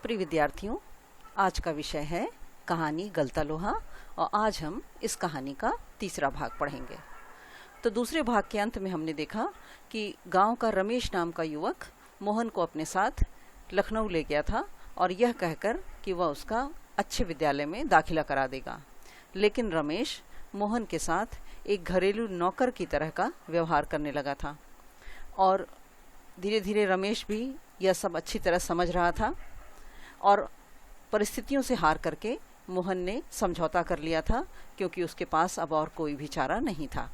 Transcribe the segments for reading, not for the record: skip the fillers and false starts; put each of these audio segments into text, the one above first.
प्रिय विद्यार्थियों, आज का विषय है कहानी गलता लोहा और आज हम इस कहानी का तीसरा भाग पढ़ेंगे। तो दूसरे भाग के अंत में हमने देखा कि गांव का रमेश नाम का युवक मोहन को अपने साथ लखनऊ ले गया था और यह कहकर कि वह उसका अच्छे विद्यालय में दाखिला करा देगा। लेकिन रमेश मोहन के साथ एक घरेलू नौकर की तरह का व्यवहार करने लगा था और धीरे धीरे रमेश भी यह सब अच्छी तरह समझ रहा था और परिस्थितियों से हार करके मोहन ने समझौता कर लिया था, क्योंकि उसके पास अब और कोई भी चारा नहीं था।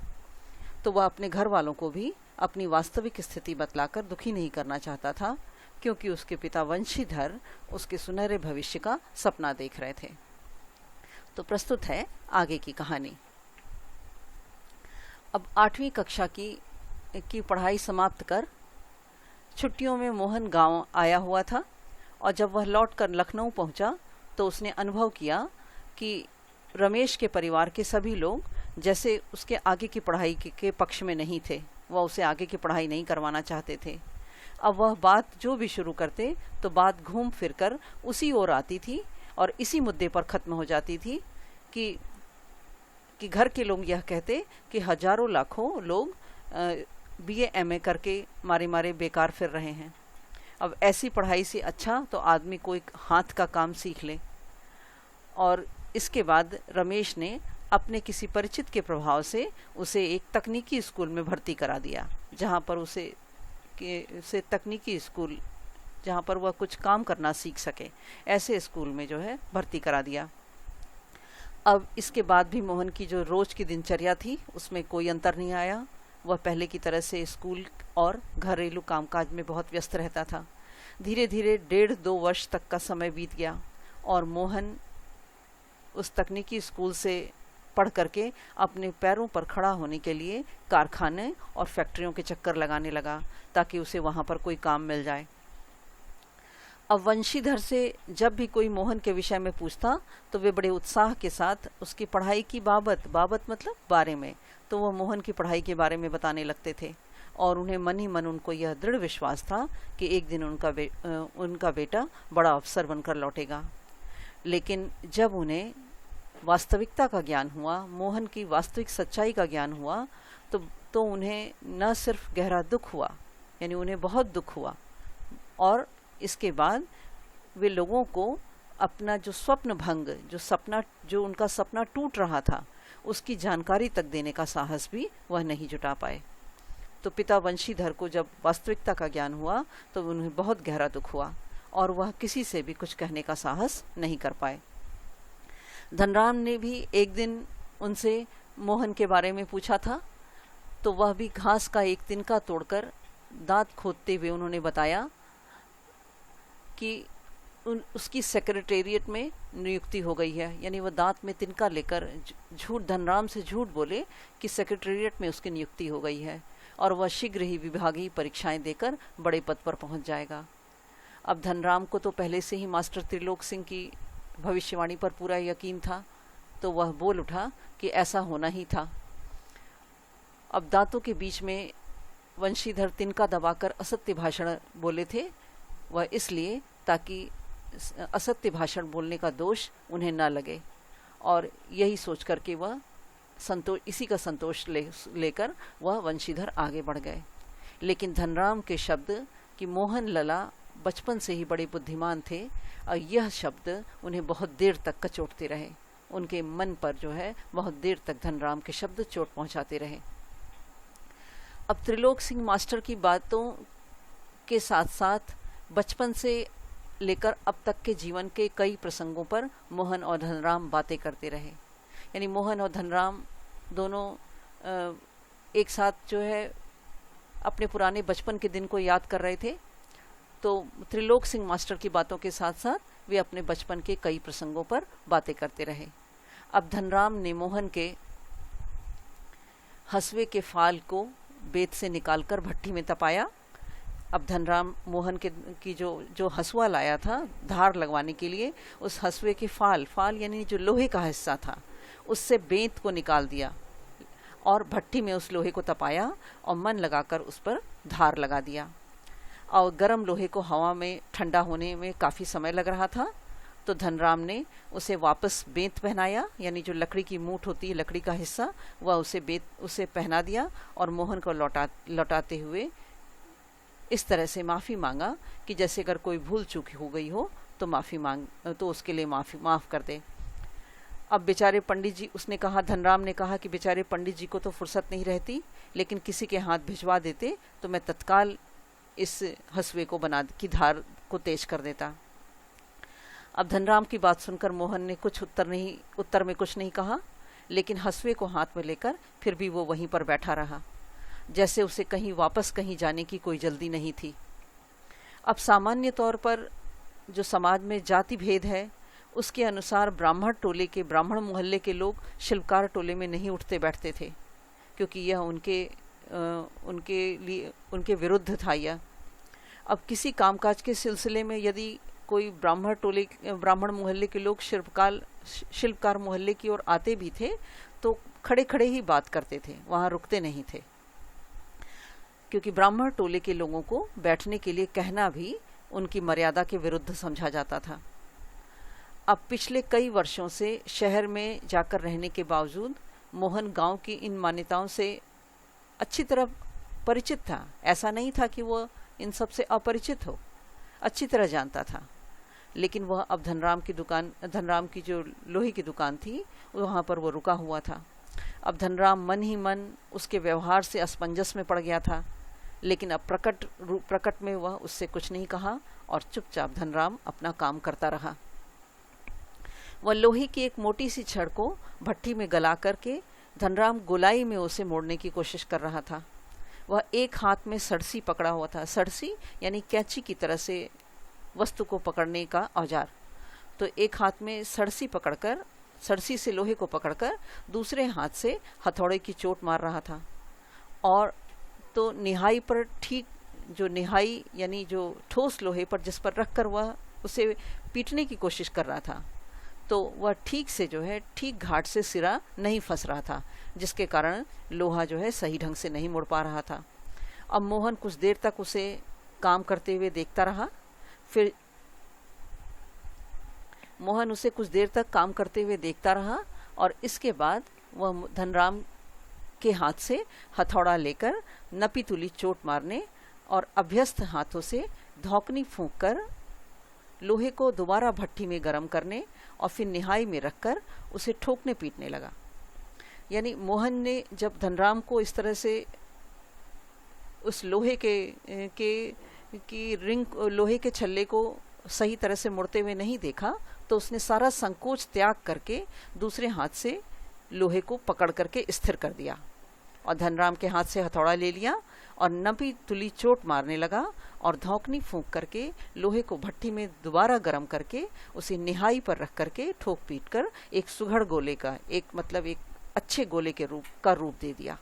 तो वह अपने घर वालों को भी अपनी वास्तविक स्थिति बतलाकर दुखी नहीं करना चाहता था, क्योंकि उसके पिता वंशीधर उसके सुनहरे भविष्य का सपना देख रहे थे। तो प्रस्तुत है आगे की कहानी। अब 8वीं कक्षा की पढ़ाई समाप्त कर छुट्टियों में मोहन गांव आया हुआ था और जब वह लौटकर लखनऊ पहुंचा तो उसने अनुभव किया कि रमेश के परिवार के सभी लोग जैसे उसके आगे की पढ़ाई के पक्ष में नहीं थे, वह उसे आगे की पढ़ाई नहीं करवाना चाहते थे। अब वह बात जो भी शुरू करते तो बात घूम फिर कर उसी ओर आती थी और इसी मुद्दे पर ख़त्म हो जाती थी कि घर के लोग यह कहते कि हजारों लाखों लोग BA MA करके मारे बेकार फिर रहे हैं। अब ऐसी पढ़ाई से अच्छा तो आदमी कोई हाथ का काम सीख ले। और इसके बाद रमेश ने अपने किसी परिचित के प्रभाव से उसे एक तकनीकी स्कूल में भर्ती करा दिया, जहाँ पर उसे तकनीकी स्कूल जहाँ पर वह कुछ काम करना सीख सके, ऐसे स्कूल में जो है भर्ती करा दिया। अब इसके बाद भी मोहन की जो रोज की दिनचर्या थी उसमें कोई अंतर नहीं आया। वह पहले की तरह से स्कूल और घरेलू कामकाज में बहुत व्यस्त रहता था। धीरे धीरे 1.5-2 वर्ष तक का समय बीत गया और मोहन उस तकनीकी स्कूल से पढ़ करके अपने पैरों पर खड़ा होने के लिए कारखाने और फैक्ट्रियों के चक्कर लगाने लगा, ताकि उसे वहाँ पर कोई काम मिल जाए। अब वंशीधर से जब भी कोई मोहन के विषय में पूछता तो वे बड़े उत्साह के साथ उसकी पढ़ाई की बाबत मतलब बारे में, तो वह मोहन की पढ़ाई के बारे में बताने लगते थे और उन्हें मन ही मन उनको यह दृढ़ विश्वास था कि एक दिन उनका बेटा बड़ा अफसर बनकर लौटेगा। लेकिन जब उन्हें वास्तविकता का ज्ञान हुआ, मोहन की वास्तविक सच्चाई का ज्ञान हुआ, तो उन्हें न सिर्फ गहरा दुख हुआ, यानी उन्हें बहुत दुख हुआ, और इसके बाद वे लोगों को अपना जो स्वप्न भंग, जो उनका सपना टूट रहा था, उसकी जानकारी तक देने का साहस भी वह नहीं जुटा पाए। तो पिता वंशीधर को जब वास्तविकता का ज्ञान हुआ तो उन्हें बहुत गहरा दुख हुआ और वह किसी से भी कुछ कहने का साहस नहीं कर पाए। धनराम ने भी एक दिन उनसे मोहन के बारे में पूछा था, तो वह भी घास का एक तिनका तोड़कर दांत खोदते हुए उन्होंने बताया कि उसकी सेक्रेटेरिएट में नियुक्ति हो गई है। यानी वह दांत में तिनका लेकर धनराम से झूठ बोले कि सेक्रेटेरिएट में उसकी नियुक्ति हो गई है और वह शीघ्र ही विभागीय परीक्षाएं देकर बड़े पद पर पहुंच जाएगा। अब धनराम को तो पहले से ही मास्टर त्रिलोक सिंह की भविष्यवाणी पर पूरा यकीन था, तो वह बोल उठा कि ऐसा होना ही था। अब दांतों के बीच में वंशीधर तिनका दबाकर असत्य भाषण बोले थे, वह इसलिए ताकि असत्य भाषण बोलने का दोष उन्हें न लगे, और यही सोच करके वह इसी का संतोष लेकर वह वंशीधर आगे बढ़ गए। लेकिन धनराम के शब्द कि मोहन लला बचपन से ही बड़े बुद्धिमान थे, और यह शब्द उन्हें बहुत देर तक कचोटते रहे। उनके मन पर जो है बहुत देर तक धनराम के शब्द चोट पहुंचाते रहे। अब त्रिलोक सिंह मास्टर की बातों के साथ साथ बचपन से लेकर अब तक के जीवन के कई प्रसंगों पर मोहन और धनराम बातें करते रहे। यानी मोहन और धनराम दोनों एक साथ जो है अपने पुराने बचपन के दिन को याद कर रहे थे। तो त्रिलोक सिंह मास्टर की बातों के साथ साथ वे अपने बचपन के कई प्रसंगों पर बातें करते रहे। अब धनराम ने मोहन के हसुए के फाल को बेत से निकालकर भट्टी में तपाया। अब धनराम मोहन की जो हसुआ लाया था धार लगवाने के लिए, उस हसुए के फाल यानी जो लोहे का हिस्सा था, उससे बेंत को निकाल दिया और भट्टी में उस लोहे को तपाया और मन लगाकर उस पर धार लगा दिया। और गर्म लोहे को हवा में ठंडा होने में काफ़ी समय लग रहा था। तो धनराम ने उसे वापस बेंत पहनाया, यानी जो लकड़ी की मूठ होती है, लकड़ी का हिस्सा, वह उसे पहना दिया और मोहन को लौटाते हुए इस तरह से माफ़ी मांगा कि जैसे अगर कोई भूल चूक हो गई हो तो उसके लिए माफ़ कर दे। अब बेचारे पंडित जी, धनराम ने कहा कि बेचारे पंडित जी को तो फुर्सत नहीं रहती, लेकिन किसी के हाथ भिजवा देते तो मैं तत्काल इस हंसुए को की धार को तेज कर देता। अब धनराम की बात सुनकर मोहन ने उत्तर में कुछ नहीं कहा, लेकिन हंसुए को हाथ में लेकर फिर भी वो वहीं पर बैठा रहा, जैसे उसे कहीं जाने की कोई जल्दी नहीं थी। अब सामान्य तौर पर जो समाज में जाति भेद है, उसके अनुसार ब्राह्मण मोहल्ले के लोग शिल्पकार टोले में नहीं उठते बैठते थे, क्योंकि यह उनके विरुद्ध था। यह अब किसी कामकाज के सिलसिले में यदि कोई ब्राह्मण मोहल्ले के लोग शिल्पकार मोहल्ले की ओर आते भी थे तो खड़े खड़े ही बात करते थे, वहाँ रुकते नहीं थे, क्योंकि ब्राह्मण टोले के लोगों को बैठने के लिए कहना भी उनकी मर्यादा के विरुद्ध समझा जाता था। अब पिछले कई वर्षों से शहर में जाकर रहने के बावजूद मोहन गांव की इन मान्यताओं से अच्छी तरह परिचित था। ऐसा नहीं था कि वह इन सब से अपरिचित हो, अच्छी तरह जानता था। लेकिन वह अब धनराम की जो लोहे की दुकान थी, वहाँ पर वो रुका हुआ था। अब धनराम मन ही मन उसके व्यवहार से असमंजस में पड़ गया था, लेकिन अब प्रकट में वह उससे कुछ नहीं कहा और चुपचाप धनराम अपना काम करता रहा। वह लोहे की एक मोटी सी छड़ को भट्टी में गला करके धनराम गोलाई में उसे मोड़ने की कोशिश कर रहा था। वह एक हाथ में सड़सी पकड़ा हुआ था। सड़सी यानी कैंची की तरह से वस्तु को पकड़ने का औजार। तो एक हाथ में सड़सी से लोहे को पकड़कर दूसरे हाथ से हथौड़े की चोट मार रहा था। और तो निहाई पर यानी जो ठोस लोहे पर जिस पर रखकर वह उसे पीटने की कोशिश कर रहा था, तो वह ठीक घाट से सिरा नहीं फंस रहा था, जिसके कारण लोहा सही ढंग से नहीं मुड़ पा रहा था। अब मोहन कुछ देर तक उसे काम करते हुए देखता रहा। फिर मोहन उसे कुछ देर तक काम करते हुए देखता रहा और इसके बाद वह धनराम के हाथ से हथौड़ा लेकर नपी तुली चोट मारने और अभ्यस्त हाथों से धौकनी फूंककर लोहे को दोबारा भट्टी में गर्म करने और फिर निहाई में रखकर उसे ठोकने पीटने लगा। यानी मोहन ने जब धनराम को इस तरह से उस लोहे लोहे के छल्ले को सही तरह से मुड़ते हुए नहीं देखा, तो उसने सारा संकोच त्याग करके दूसरे हाथ से लोहे को पकड़ करके स्थिर कर दिया और धनराम के हाथ से हथौड़ा ले लिया और नपी तुली चोट मारने लगा और धौकनी फूंक करके लोहे को भट्टी में दोबारा गर्म करके उसे निहाई पर रख करके ठोक पीट कर एक सुघड़ गोले का एक अच्छे गोले के रूप दे दिया।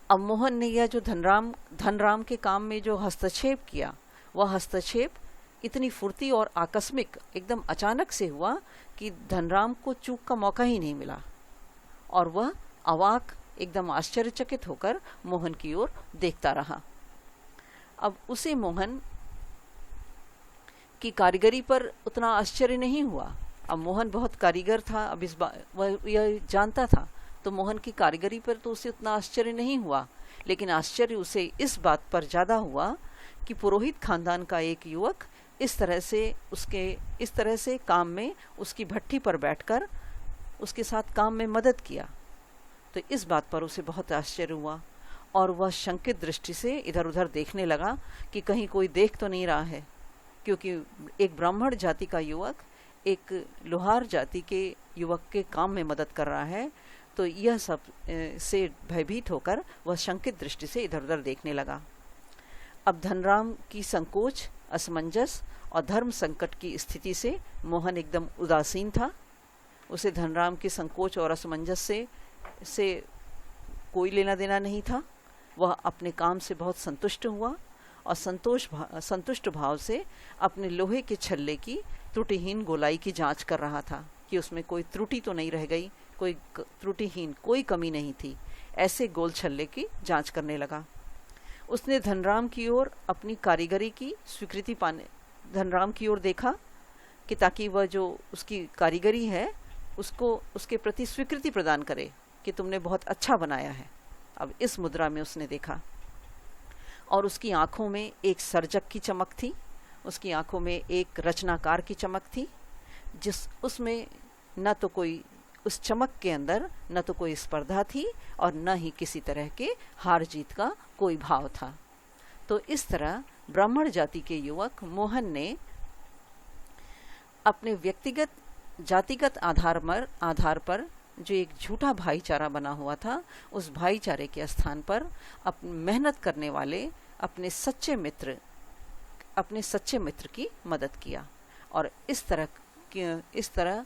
अब मोहन ने यह जो धनराम के काम में जो हस्तक्षेप किया, वह हस्तक्षेप इतनी फुर्ती और आकस्मिक एकदम अचानक से हुआ कि धनराम को चूक का मौका ही नहीं मिला और वह अवाक एकदम आश्चर्यचकित होकर मोहन की ओर देखता रहा। अब उसे मोहन की कारीगरी पर उतना आश्चर्य नहीं हुआ। अब मोहन बहुत कारीगर था, अब वह यह जानता था, तो मोहन की कारीगरी पर तो उसे उतना आश्चर्य नहीं हुआ, लेकिन आश्चर्य उसे इस बात पर ज़्यादा हुआ कि पुरोहित खानदान का एक युवक इस तरह से काम में उसकी भट्टी पर बैठकर उसके साथ काम में मदद किया। तो इस बात पर उसे बहुत आश्चर्य हुआ और वह शंकित दृष्टि से इधर उधर देखने लगा कि कहीं कोई देख तो नहीं रहा है, क्योंकि एक ब्राह्मण जाति का युवक एक लोहार जाति के युवक के काम में मदद कर रहा है। तो यह सब से भयभीत होकर वह शंकित दृष्टि से इधर उधर देखने लगा। अब धनराम की संकोच, असमंजस और धर्म संकट की स्थिति से मोहन एकदम उदासीन था। उसे धनराम के संकोच और असमंजस से कोई लेना देना नहीं था। वह अपने काम से बहुत संतुष्ट हुआ और संतुष्ट भाव से अपने लोहे के छल्ले की त्रुटिहीन गोलाई की जांच कर रहा था कि उसमें कोई त्रुटि तो नहीं रह गई, कोई त्रुटिहीन, कोई कमी नहीं थी। ऐसे गोल छल्ले की जांच करने लगा। उसने धनराम की ओर अपनी कारीगरी की स्वीकृति पाने, धनराम की ओर देखा कि ताकि वह जो उसकी कारीगरी है उसको उसके प्रति स्वीकृति प्रदान करे कि तुमने बहुत अच्छा बनाया है। अब इस मुद्रा में उसने देखा और उसकी आंखों में एक सर्जक की चमक थी, उसकी आंखों में एक रचनाकार की चमक थी, जिस उसमें न तो कोई, उस चमक के अंदर न तो कोई स्पर्धा थी और न ही किसी तरह के हार जीत का कोई भाव था। तो इस तरह ब्राह्मण जाति के युवक मोहन ने अपने व्यक्तिगत जातिगत आधार पर जो एक झूठा भाईचारा बना हुआ था, उस भाईचारे के स्थान पर मेहनत करने वाले अपने सच्चे मित्र की मदद किया और इस तरह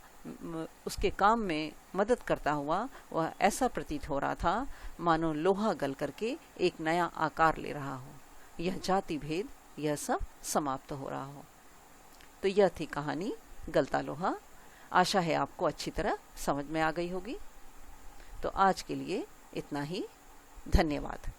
उसके काम में मदद करता हुआ वह ऐसा प्रतीत हो रहा था मानो लोहा गल करके एक नया आकार ले रहा हो, यह जाति भेद, यह सब समाप्त हो रहा हो। तो यह थी कहानी गलता लोहा। आशा है आपको अच्छी तरह समझ में आ गई होगी। तो आज के लिए इतना ही। धन्यवाद।